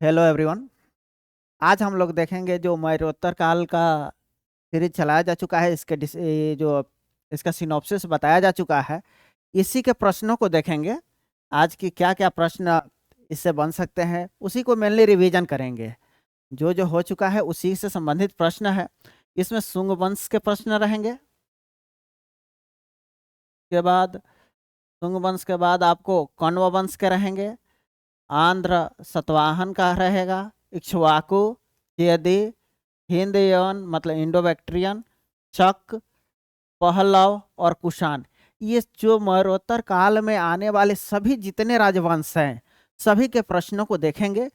Hello everyone. आज हम लोग देखेंगे जो मौर्योत्तर काल का सीरीज चलाया जा चुका है। ये जो इसका सिनॉप्सिस बताया जा चुका है, इसी के प्रश्नों को देखेंगे। आज की क्या क्या प्रश्न इससे बन सकते हैं उसी को मेनली रिवीजन करेंगे। जो जो हो चुका है उसी से संबंधित प्रश्न है। इसमें शुंग वंश के प्रश्न रहेंगे। के बाद शुंग वंश के बाद आपको कण्व वंश के रहेंगे। आंध्र सतवाहन का रहेगा। इक्ष्वाकु, चेदी, हिंदयन मतलब इंडो बैक्ट्रियन, शक, पहलव और कुषाण। ये जो मौर्योत्तर काल में आने वाले सभी जितने राजवंश हैं सभी के प्रश्नों को देखेंगे।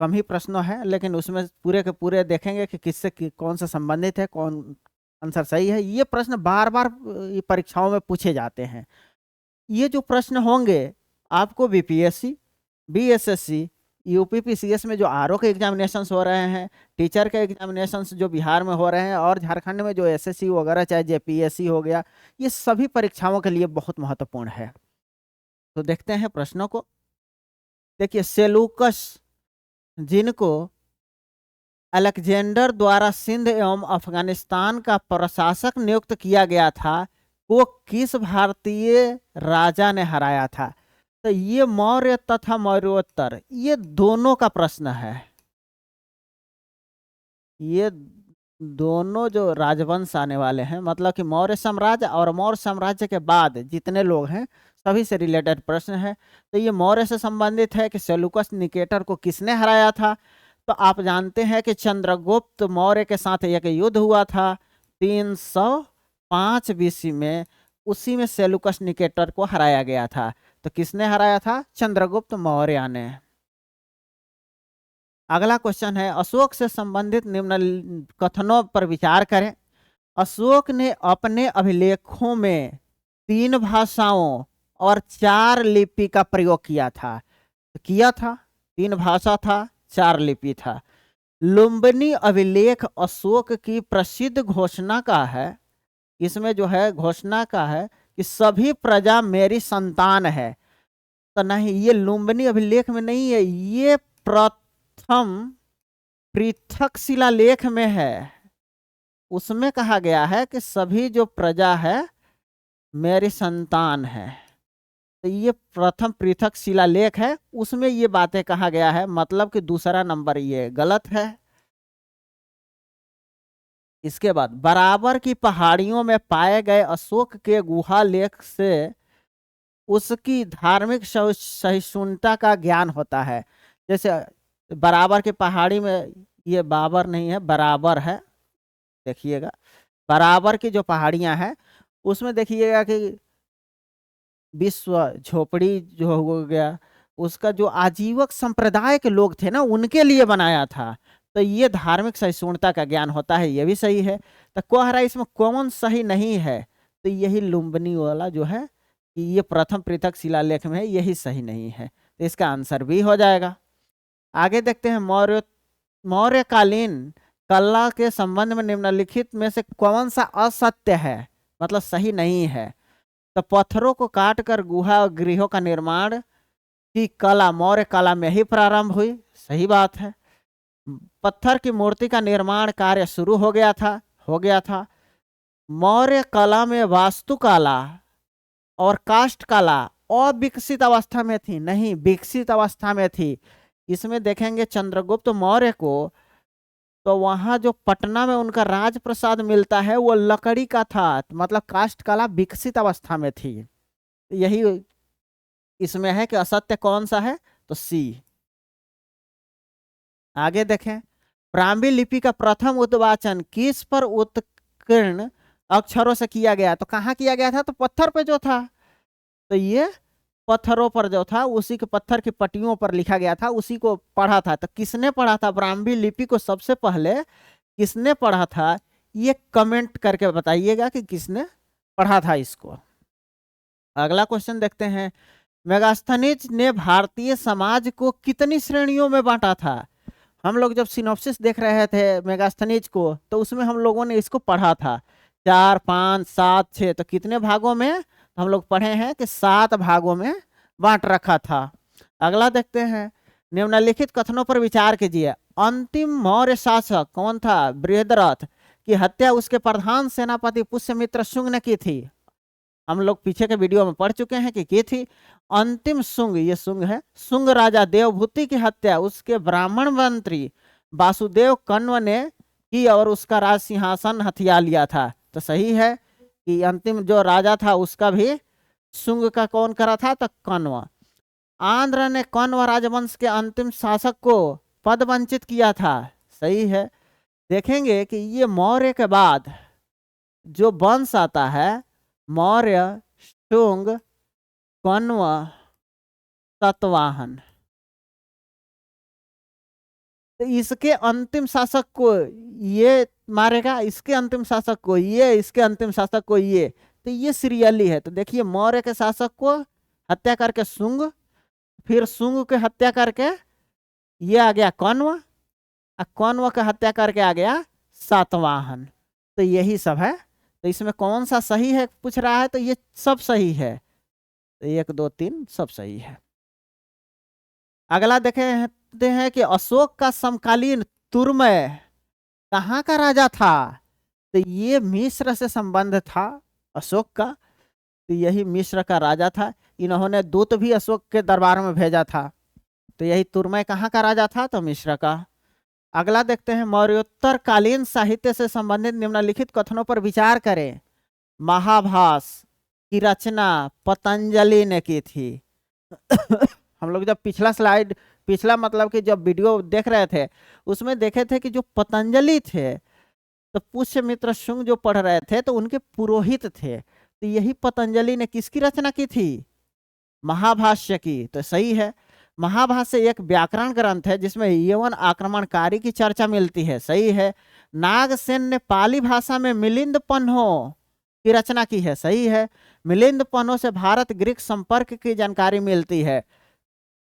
कम ही प्रश्न है लेकिन उसमें पूरे के पूरे देखेंगे कि कौन सा संबंधित है, कौन आंसर सही है। ये प्रश्न बार बार परीक्षाओं में पूछे जाते हैं। ये जो प्रश्न होंगे आपको बीपीएससी, बीएसएससी, यूपीपीसीएस में जो आरओ के एग्जामिनेशंस हो रहे हैं, टीचर के एग्जामिनेशंस जो बिहार में हो रहे हैं और झारखंड में जो एसएससी वगैरह चाहे जेपीएससी हो गया, ये सभी परीक्षाओं के लिए बहुत महत्वपूर्ण है। तो देखते हैं प्रश्नों को। देखिए, सेलूकस जिनको अलेक्जेंडर द्वारा सिंध एवं अफगानिस्तान का प्रशासक नियुक्त किया गया था, वो किस भारतीय राजा ने हराया था? तो ये मौर्य तथा मौर्योत्तर ये दोनों का प्रश्न है। ये दोनों जो राजवंश आने वाले हैं, मतलब कि मौर्य साम्राज्य और मौर्य साम्राज्य के बाद जितने लोग हैं सभी से रिलेटेड प्रश्न है। तो ये मौर्य से संबंधित है कि सेलूकस निकेटर को किसने हराया था। तो आप जानते हैं कि चंद्रगुप्त मौर्य के साथ एक युद्ध हुआ था 305 बीसी में। उसी में सेलूकस निकेटर को हराया गया था। तो किसने हराया था? चंद्रगुप्त मौर्य ने। अगला क्वेश्चन है, अशोक से संबंधित निम्न कथनों पर विचार करें। अशोक ने अपने अभिलेखों में 3 भाषाओं और 4 लिपि का प्रयोग किया था। तो किया था, 3 भाषा था, 4 लिपि था। लुम्बिनी अभिलेख अशोक की प्रसिद्ध घोषणा का है। इसमें जो है घोषणा का है कि सभी प्रजा मेरी संतान है। तो नहीं, ये लुम्बिनी अभिलेख में नहीं है, ये प्रथम पृथक शिलालेख में है। उसमें कहा गया है कि सभी जो प्रजा है मेरी संतान है। तो ये प्रथम पृथक शिलालेख है, उसमें ये बातें कहा गया है, मतलब कि दूसरा नंबर ये गलत है। इसके बाद बराबर की पहाड़ियों में पाए गए अशोक के गुहा लेख से उसकी धार्मिक सहिष्णुता का ज्ञान होता है। जैसे बराबर की पहाड़ी में, ये बाबर नहीं है, बराबर है, देखिएगा बराबर की जो पहाड़ियां हैं उसमें देखिएगा कि विश्व झोपड़ी जो हो गया, उसका जो आजीवक संप्रदाय के लोग थे ना उनके लिए बनाया था। तो ये धार्मिक सहिष्णुता का ज्ञान होता है, ये भी सही है। तो कह रहा है इसमें कौन सही नहीं है? तो यही लुम्बिनी वाला जो है कि ये प्रथम पृथक शिलालेख में है, यही सही नहीं है। तो इसका आंसर भी हो जाएगा। आगे देखते हैं, मौर्यकालीन कला के संबंध में निम्नलिखित में से कौन सा असत्य है, मतलब सही नहीं है? तो पत्थरों को काट कर गुहा और गृहों का निर्माण की कला मौर्य कला में ही प्रारंभ हुई, सही बात है। पत्थर की मूर्ति का निर्माण कार्य शुरू हो गया था। मौर्य कला में वास्तुकला और काष्ठ कला अविकसित अवस्था में थी, नहीं विकसित अवस्था में थी। इसमें देखेंगे चंद्रगुप्त मौर्य को, तो वहां जो पटना में उनका राजप्रसाद मिलता है वो लकड़ी का था, मतलब काष्ठ कला विकसित अवस्था में थी। यही इसमें है कि असत्य कौन सा है, तो सी। आगे देखें, ब्राह्मी लिपि का प्रथम उद्वाचन किस पर उत्कीर्ण अक्षरों से किया गया? तो कहाँ किया गया था? तो पत्थर पे जो था। तो ये पत्थरों पर जो था उसी के पत्थर की पट्टियों पर लिखा गया था, उसी को पढ़ा था। तो किसने पढ़ा था ब्राह्मी लिपि को सबसे पहले? किसने पढ़ा था ये कमेंट करके बताइएगा कि किसने पढ़ा था इसको। अगला क्वेश्चन देखते हैं, मेगास्थनीज ने भारतीय समाज को कितनी श्रेणियों में बांटा था? हम लोग जब सिनॉप्सिस देख रहे थे मेगास्थनीज को तो उसमें हम लोगों ने इसको पढ़ा था 4, 5, 7, 6। तो कितने भागों में? तो हम लोग पढ़े हैं कि 7 भागों में बांट रखा था। अगला देखते हैं, निम्नलिखित कथनों पर विचार कीजिए। अंतिम मौर्य शासक कौन था? बृहद्रथ की हत्या उसके प्रधान सेनापति पुष्यमित्र शुंग ने की थी। हम लोग पीछे के वीडियो में पढ़ चुके हैं कि की थी। अंतिम शुंग, ये शुंग है, शुंग राजा देवभूति की हत्या उसके ब्राह्मण मंत्री वासुदेव कण्व ने की और उसका राज सिंहासन हथिया लिया था। तो सही है कि अंतिम जो राजा था उसका भी शुंग का कौन करा था? तो कण्व। आंध्र ने कण्व राजवंश के अंतिम शासक को पद वंचित किया था। सही है। देखेंगे कि ये मौर्य के बाद जो वंश आता है, मौर्य, शुंग, कण्व, सातवाहन, तो इसके अंतिम शासक को ये मारेगा, इसके अंतिम शासक को ये, इसके अंतिम शासक को ये, तो ये सीरियली है। तो देखिए मौर्य के शासक को हत्या करके शुंग, फिर शुंग के हत्या करके ये आ गया कण्व, और कण्व का हत्या करके आ गया सातवाहन। तो यही सब है। तो इसमें कौन सा सही है पूछ रहा है, तो ये सब सही है। तो 1 2 3 सब सही है। अगला देखते हैं कि अशोक का समकालीन तुर्मय कहाँ का राजा था? तो ये मिस्र से संबंध था अशोक का। तो यही मिस्र का राजा था। इन्होंने दूत भी अशोक के दरबार में भेजा था। तो यही तुर्मय कहाँ का राजा था? तो मिस्र का। अगला देखते हैं, मौर्योत्तर कालीन साहित्य से संबंधित निम्नलिखित कथनों पर विचार करें। महाभास की रचना पतंजलि ने की थी। हम लोग जब पिछला मतलब कि जब वीडियो देख रहे थे उसमें देखे थे कि जो पतंजलि थे, तो पुष्यमित्र शुंग जो पढ़ रहे थे तो उनके पुरोहित थे। तो यही पतंजलि ने किसकी रचना की थी? महाभाष्य की। तो सही है। महाभाष्य एक व्याकरण ग्रंथ है जिसमें यवन आक्रमणकारी की चर्चा मिलती है। सही है। नागसेन ने पाली भाषा में मिलिंद पन्हो की रचना की है। सही है। मिलिंद पन्हो से भारत ग्रीक संपर्क की जानकारी मिलती है।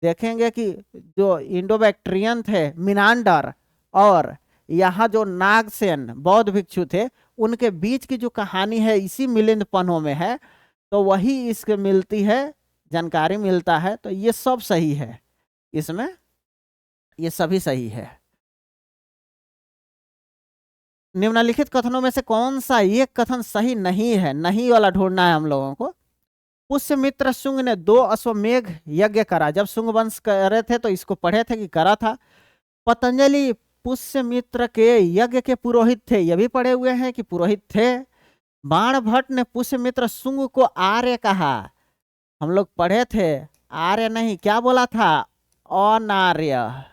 देखेंगे कि जो इंडो बैक्ट्रियन थे मिनांडर, और यहाँ जो नागसेन बौद्ध भिक्षु थे, उनके बीच की जो कहानी है इसी मिलिंद पन्हो में है। तो वही इसके मिलती है, जानकारी मिलता है। तो ये सब सही है। इसमें ये सभी सही है। निम्नलिखित कथनों में से कौन सा एक कथन सही नहीं है? नहीं वाला ढूंढना है हम लोगों को। पुष्यमित्र शुंग ने 2 अश्वमेघ यज्ञ करा। जब शुंग वंश करे थे तो इसको पढ़े थे कि करा था। पतंजलि पुष्यमित्र के यज्ञ के पुरोहित थे। ये भी पढ़े हुए हैं कि पुरोहित थे। बाणभट्ट ने पुष्यमित्र शुंग को आर्य कहा। हम लोग पढ़े थे। आर्य नहीं, क्या बोला था? अनार्य।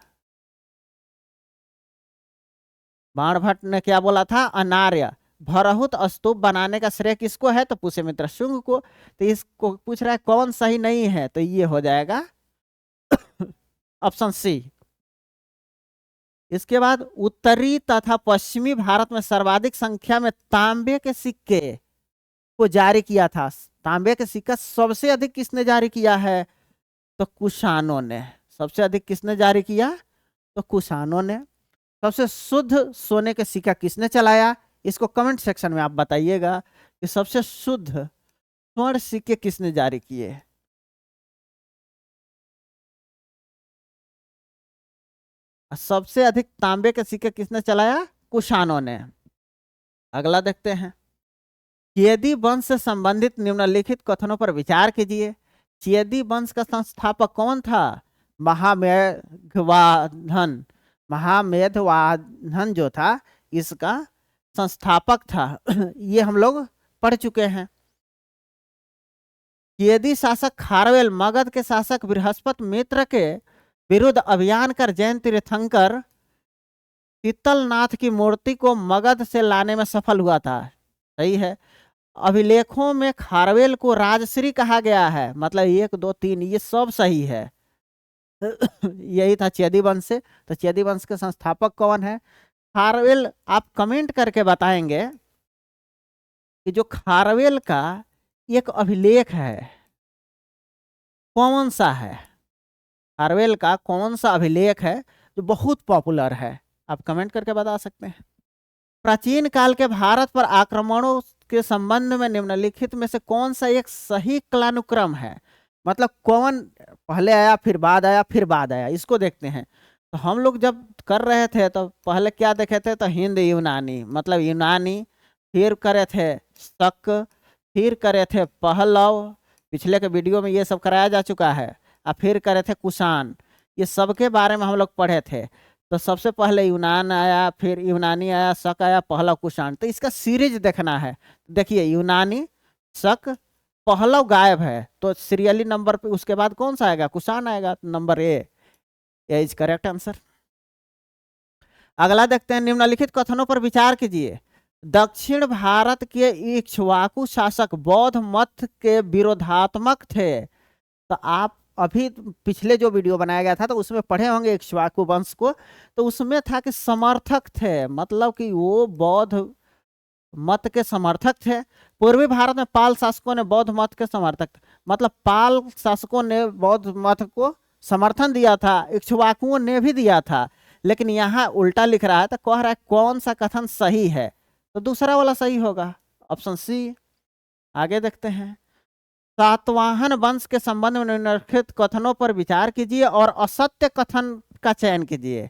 बाणभट्ट ने क्या बोला था? अनार्य। भरहुत स्तूप बनाने का श्रेय किसको है? तो पुष्यमित्र शुंग को। तो इसको पूछ रहा है कौन सही नहीं है, तो ये हो जाएगा ऑप्शन सी। इसके बाद उत्तरी तथा पश्चिमी भारत में सर्वाधिक संख्या में तांबे के सिक्के को जारी किया था। तांबे के सिक्का सबसे अधिक किसने जारी किया है? तो कुषाणों ने। सबसे अधिक किसने जारी किया? तो कुषाणों ने। सबसे शुद्ध सोने के सिक्का किसने चलाया? इसको कमेंट सेक्शन में आप बताइएगा कि सबसे शुद्ध स्वर्ण सिक्के किसने जारी किए। सबसे अधिक तांबे के सिक्के किसने चलाया? कुषाणों ने। अगला देखते हैं, चेदी वंश से संबंधित निम्नलिखित कथनों पर विचार कीजिए। चेदी वंश का संस्थापक कौन था? महामेघवाधन। महामेघवाधन जो था इसका संस्थापक था। ये हम लोग पढ़ चुके हैं। चेदी शासक खारवेल मगध के शासक बृहस्पति मित्र के विरुद्ध अभियान कर जैन तीर्थंकर शीतलनाथ की मूर्ति को मगध से लाने में सफल हुआ था। सही है। अभिलेखों में खारवेल को राजश्री कहा गया है। मतलब 1 2 3 ये सब सही है। यही था चेदी वंश से। तो चेदी वंश के संस्थापक कौन है? खारवेल। आप कमेंट करके बताएंगे कि जो खारवेल का एक अभिलेख है कौन सा है? खारवेल का कौन सा अभिलेख है जो बहुत पॉपुलर है? आप कमेंट करके बता सकते हैं। प्राचीन काल के भारत पर आक्रमणों के संबंध में निम्नलिखित में से कौन सा एक सही कालानुक्रम है? मतलब कौन पहले आया फिर बाद आया फिर बाद आया, इसको देखते हैं। तो हम लोग जब कर रहे थे तो पहले क्या देखे थे, तो हिंद यूनानी, मतलब यूनानी, फिर करे थे शक, फिर करे थे पहलव, पिछले के वीडियो में ये सब कराया जा चुका है, और फिर करे थे कुषाण। ये सब के बारे में हम लोग पढ़े थे। तो सबसे पहले यूनान आया, फिर यूनानी आया, शक आया, पहलव, कुषाण। तो इसका सीरीज देखना है। देखिए यूनानी, शक, पहलव गायब है, तो सीरियली नंबर पे उसके बाद कौन सा आएगा, कुषाण आएगा, number A is correct answer. अगला देखते हैं, निम्नलिखित कथनों पर विचार कीजिए। दक्षिण भारत के इक्ष्वाकु शासक बौद्ध मत के विरोधात्मक थे। तो आप अभी पिछले जो वीडियो बनाया गया था तो उसमें पढ़े होंगे इक्ष्वाकु वंश को, तो उसमें था कि समर्थक थे, मतलब कि वो बौद्ध मत के समर्थक थे। पूर्वी भारत में पाल शासकों ने बौद्ध मत के समर्थक थे, मतलब पाल शासकों ने बौद्ध मत को समर्थन दिया था, इक्ष्वाकुओं ने भी दिया था। लेकिन यहाँ उल्टा लिख रहा है, तो कह रहा है कौन सा कथन सही है, तो दूसरा वाला सही होगा, ऑप्शन सी। आगे देखते हैं, सातवाहन वंश के संबंध में निम्नलिखित कथनों पर विचार कीजिए और असत्य कथन का चयन कीजिए।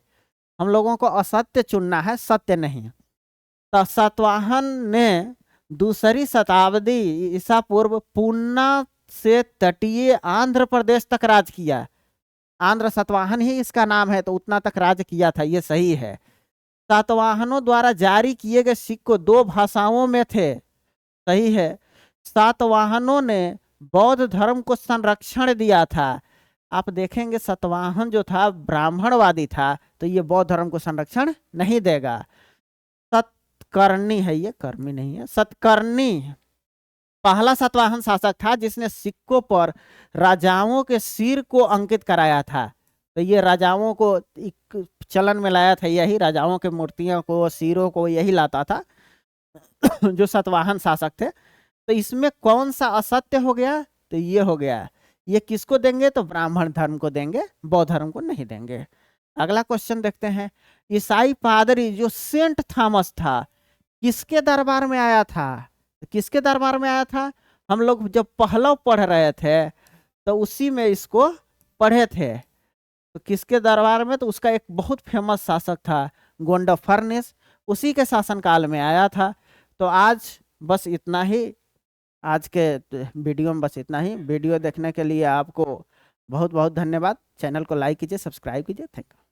हम लोगों को असत्य चुनना है, सत्य नहीं। तो सातवाहन ने दूसरी शताब्दी ईसा पूर्व पूर्णा से तटीय आंध्र प्रदेश तक राज किया। आंध्र सातवाहन ही इसका नाम है, तो उतना तक राज किया था, ये सही है। सातवाहनों द्वारा जारी किए गए सिक्के 2 भाषाओं में थे, सही है। सातवाहनों ने बौद्ध धर्म को संरक्षण दिया था। आप देखेंगे सातवाहन जो था ब्राह्मणवादी था, तो ये बौद्ध धर्म को संरक्षण नहीं देगा। सतकर्णी है, ये कर्मी नहीं है, सतकर्णी पहला सातवाहन शासक था जिसने सिक्कों पर राजाओं के सिर को अंकित कराया था। तो ये राजाओं को एक चलन में लाया था, यही राजाओं के मूर्तियों को, सिरों को यही लाता था जो सातवाहन शासक थे। तो इसमें कौन सा असत्य हो गया, तो ये हो गया। ये किसको देंगे, तो ब्राह्मण धर्म को देंगे, बौद्ध धर्म को नहीं देंगे। अगला क्वेश्चन देखते हैं, ईसाई पादरी जो सेंट थॉमस था किसके दरबार में आया था, किसके दरबार में आया था, हम लोग जब पहलव पढ़ रहे थे तो उसी में इसको पढ़े थे। तो किसके दरबार में, तो उसका एक बहुत फेमस शासक था गोंडफर्नेस, उसी के शासनकाल में आया था। तो आज बस इतना ही, आज के वीडियो में बस इतना ही। वीडियो देखने के लिए आपको बहुत बहुत धन्यवाद। चैनल को लाइक कीजिए, सब्सक्राइब कीजिए। Thank you.